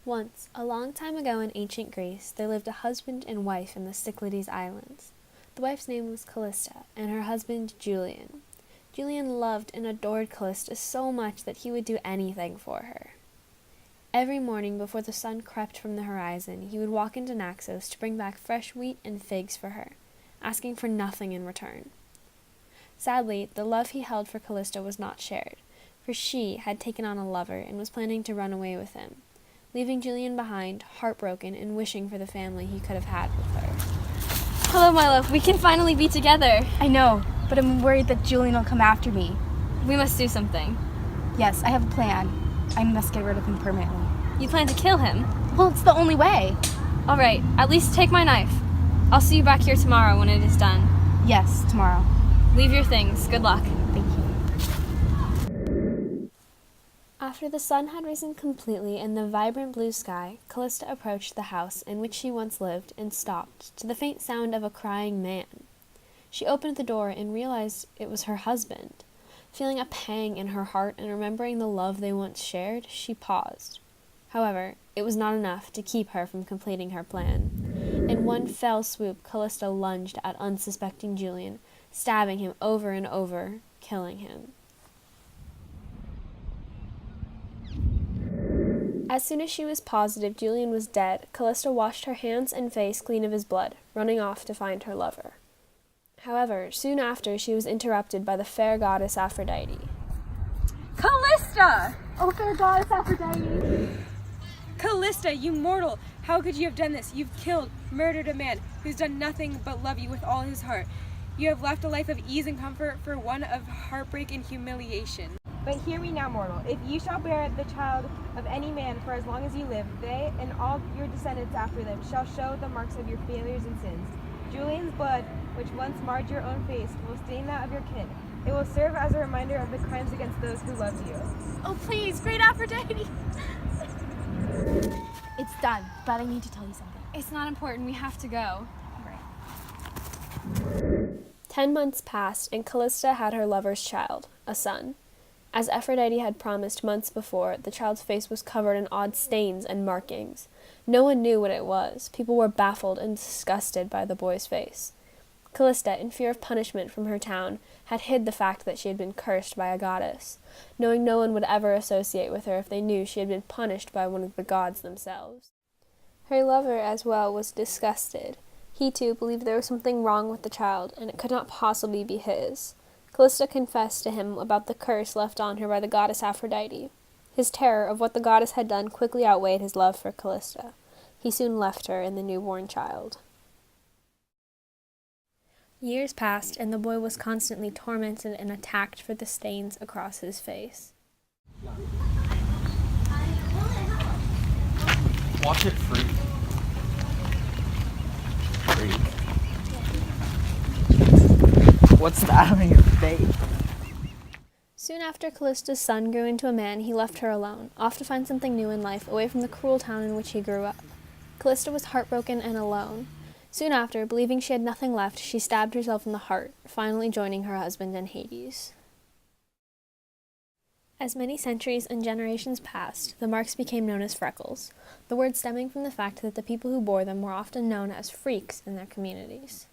Once, a long time ago in ancient Greece, there lived a husband and wife in the Cyclades Islands. The wife's name was Callista, and her husband Julian. Julian loved and adored Callista so much that he would do anything for her. Every morning before the sun crept from the horizon, he would walk into Naxos to bring back fresh wheat and figs for her, asking for nothing in return. Sadly, the love he held for Callista was not shared, for she had taken on a lover and was planning to run away with him, leaving Julian behind, heartbroken and wishing for the family he could have had with her. Hello, my love. We can finally be together. I know, but I'm worried that Julian will come after me. We must do something. Yes, I have a plan. I must get rid of him permanently. You plan to kill him? Well, it's the only way. All right, at least take my knife. I'll see you back here tomorrow when it is done. Yes, tomorrow. Leave your things. Good luck. Thank you. After the sun had risen completely in the vibrant blue sky, Callista approached the house in which she once lived and stopped to the faint sound of a crying man. She opened the door and realized it was her husband. Feeling a pang in her heart and remembering the love they once shared, she paused. However, it was not enough to keep her from completing her plan. In one fell swoop, Callista lunged at unsuspecting Julian, stabbing him over and over, killing him. As soon as she was positive Julian was dead, Callista washed her hands and face clean of his blood, running off to find her lover. However, soon after she was interrupted by the fair goddess Aphrodite. Callista! Oh, fair goddess Aphrodite! Callista, you mortal! How could you have done this? You've killed, murdered a man who's done nothing but love you with all his heart. You have left a life of ease and comfort for one of heartbreak and humiliation. But hear me now, mortal. If you shall bear the child of any man for as long as you live, they and all your descendants after them shall show the marks of your failures and sins. Julian's blood, which once marred your own face, will stain that of your kin. It will serve as a reminder of the crimes against those who loved you. Oh, please, great Aphrodite! It's done, but I need to tell you something. It's not important. We have to go. Right. 10 months passed, and Callista had her lover's child, a son. As Aphrodite had promised months before, the child's face was covered in odd stains and markings. No one knew what it was. People were baffled and disgusted by the boy's face. Callista, in fear of punishment from her town, had hid the fact that she had been cursed by a goddess, knowing no one would ever associate with her if they knew she had been punished by one of the gods themselves. Her lover, as well, was disgusted. He, too, believed there was something wrong with the child, and it could not possibly be his. Callista confessed to him about the curse left on her by the goddess Aphrodite. His terror of what the goddess had done quickly outweighed his love for Callista. He soon left her and the newborn child. Years passed, and the boy was constantly tormented and attacked for the stains across his face. Watch it freak. What's that on your face? Soon after Callista's son grew into a man, he left her alone, off to find something new in life, away from the cruel town in which he grew up. Callista was heartbroken and alone. Soon after, believing she had nothing left, she stabbed herself in the heart, finally joining her husband in Hades. As many centuries and generations passed, the marks became known as freckles, the word stemming from the fact that the people who bore them were often known as freaks in their communities.